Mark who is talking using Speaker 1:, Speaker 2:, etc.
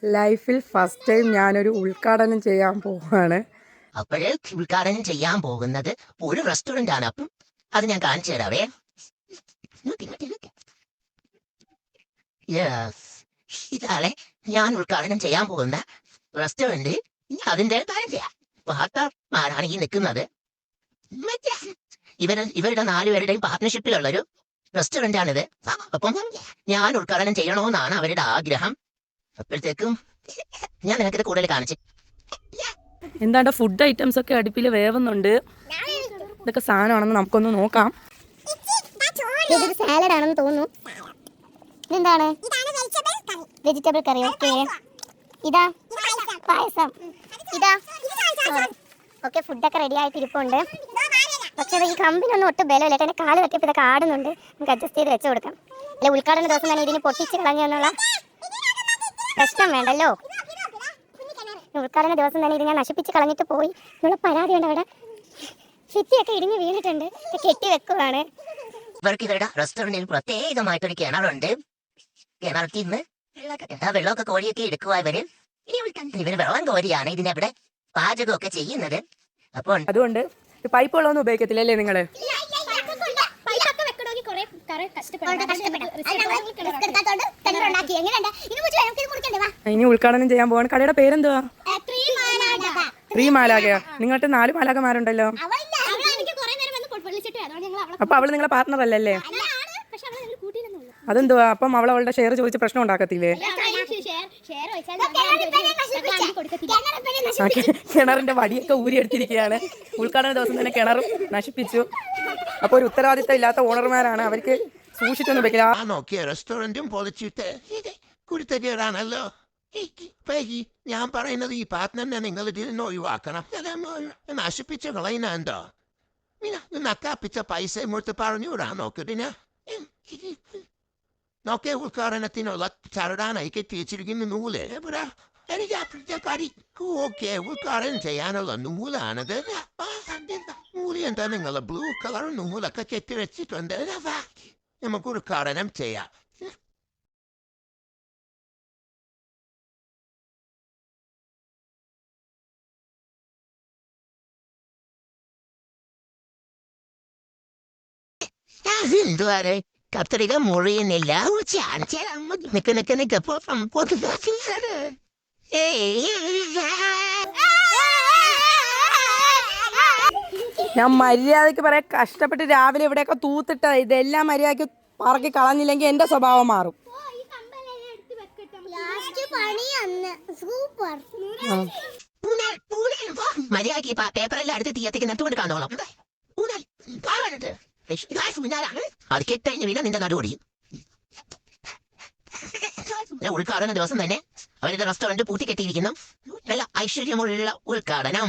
Speaker 1: ലൈഫിൽ first time ഞാനൊരു ഉദ്ഘാടനം ചെയ്യാൻ പോവാണ്.
Speaker 2: അപ്പോഴേ ഉദ്ഘാടനം ചെയ്യാൻ പോകുന്നത് ഒരു റെസ്റ്റോറന്റ് ആണ്. അപ്പം അത് ഞാൻ കാണിച്ചു തരാവേ. യെസ്, ഇതാണ് ഞാൻ ഉദ്ഘാടനം ചെയ്യാൻ പോകുന്ന റെസ്റ്റോറന്റ്. അതിന്റെ കാര്യം ചെയ്യാം. പാർട്ട്ണർമാരാണ് ഈ നിൽക്കുന്നത്. ഇവരുടെ 4 പേരുടെയും പാർട്ട്ണർഷിപ്പിലുള്ളൊരു റെസ്റ്റോറന്റ് ആണിത്. അപ്പം ഞാൻ ഉദ്ഘാടനം ചെയ്യണമെന്നാണ് അവരുടെ ആഗ്രഹം. അപ്പോഴത്തേക്കും ഞാൻ നിനക്കിത് കൂടുതൽ കാണിച്ചു.
Speaker 1: എന്താണ്ട് ഫുഡ് ഐറ്റംസ് ഒക്കെ അടുപ്പിൽ വേവുന്നുണ്ട്. ഇതൊക്കെ സാധനമാണെന്ന് നമുക്കൊന്ന് നോക്കാം.
Speaker 3: ഇതൊരു സാലഡ് ആണെന്ന് തോന്നുന്നു. ഇതെന്താണ്? വെജിറ്റബിൾ കറി. ഓക്കെ, ഇതാ പായസം. ഇതാ ഓക്കെ, ഫുഡൊക്കെ റെഡി ആയിട്ട് ഇരിപ്പുണ്ട്. പക്ഷേ ഈ കമ്പിനൊന്നും ഒട്ടും ബലമില്ല. എന്നെ കാല് തട്ടിയപ്പോൾ ഇതൊക്കെ ആടുന്നുണ്ട്. നമുക്ക് അഡ്ജസ്റ്റ് ചെയ്ത് വെച്ച് കൊടുക്കാം. അല്ലെ ഉദ്ഘാടന ദിവസം തന്നെ ഇതിന് പൊട്ടിച്ച് കളഞ്ഞു എന്നുള്ള പ്രശ്നം വേണ്ടല്ലോ. ഉദ്ഘാടന ദിവസം തന്നെ ഇത് ഞാൻ നശിപ്പിച്ച് കളഞ്ഞിട്ട് പോയി എന്നുള്ള പരാതിയുണ്ട്. അവിടെ ഭിത്തിയൊക്കെ ഇടിഞ്ഞ് വീണിട്ടുണ്ട്. കെട്ടി വെക്കുവാണ്.
Speaker 2: ഇവർക്ക് ഇവരുടെ റെസ്റ്റോറന്റിൽ പ്രത്യേകമായിട്ടൊരു കിണറുണ്ട്. കിണറത്തിൽ നിന്ന് വെള്ളമൊക്കെ കോരിയൊക്കെ എടുക്കുക ഇവര്. ഇവര് വെള്ളം കോരിയാണ് ഇതിനെവിടെ പാചകമൊക്കെ ചെയ്യുന്നത്. അപ്പോൾ
Speaker 1: അതുകൊണ്ട് പൈപ്പ് വെള്ളമൊന്നും ഉപയോഗിക്കത്തില്ല അല്ലേ നിങ്ങള്? ഇനി ഉദ്ഘാടനം ചെയ്യാൻ പോവാണ്. കടയുടെ പേരെന്തുവാ? ത്രീ മാലാകയോ? നിങ്ങൾക്ക് 4 മാലാകമാരുണ്ടല്ലോ. അപ്പൊ അവള് നിങ്ങളെ പാർട്ട്ണർ അല്ലല്ലേ? അതെന്തുവാ? അപ്പം അവളുടെ ഷെയർ ചോദിച്ച് പ്രശ്നം ഉണ്ടാക്കത്തില്ലേ? കിണറിന്റെ വടിയൊക്കെ ഊരിയെടുത്തിരിക്കുകയാണ്. ഉദ്ഘാടന ദിവസം തന്നെ കിണറും നശിപ്പിച്ചു. അപ്പൊ ഒരു ഉത്തരവാദിത്തം ഇല്ലാത്ത ഓണർമാരാണ്. അവർക്ക് സൂക്ഷിച്ചൊന്നും വെക്കില്ല.
Speaker 4: റെസ്റ്റോറന്റും പൊളിച്ചിട്ട് കുരുത്തക്കേടാണല്ലോ. ഞാൻ പറയുന്നത് ഈ പാർട്ട്ണറിനെ നിങ്ങൾ ഇതിൽ നിന്ന് ഒഴിവാക്കണം. നശിപ്പിച്ച കളയുന്ന എന്തോ നക്കാപ്പിച്ച പൈസ ഇങ്ങോട്ട് പറഞ്ഞൂടാ. നോക്കിട്ടിന് നോക്കെ ഉദ്ഘാടനത്തിനുള്ള ചരടാനായി കെട്ടിവെച്ചിരിക്കുന്ന നൂല്. ഓക്കെ, ഉദ്ഘാടനം ചെയ്യാനുള്ള നൂലാണത്. നൂല് എന്താ? നിങ്ങൾ ബ്ലൂ കളർ നൂലൊക്കെ കെട്ടിവെച്ചിട്ടുണ്ട്. നമുക്ക് ഉദ്ഘാടനം ചെയ്യാം.
Speaker 2: എന്തുവാണ് കത്രിക മുറിയുന്നില്ല.
Speaker 1: ഞാൻ മര്യാദക്ക് പറയാം, കഷ്ടപ്പെട്ട് രാവിലെ ഇവിടെയൊക്കെ തൂത്തിട്ട ഇതെല്ലാം മര്യാദക്ക് പറക്കി കളഞ്ഞില്ലെങ്കിൽ എന്റെ സ്വഭാവം മാറും.
Speaker 2: മര്യാദക്ക് പേപ്പറെല്ലാം അടുത്ത് തീയത്തേക്ക് നെട്ടുകൊണ്ട് കാണോളാം. അത് കെട്ടഴിഞ്ഞ വീണ നിന്റെ നടുപൊടിയും. ഉദ്ഘാടന ദിവസം തന്നെ അവരുടെ റെസ്റ്റോറന്റ് പൂട്ടിക്കെട്ടിയിരിക്കുന്നു. നല്ല ഐശ്വര്യമുള്ള ഉദ്ഘാടനം.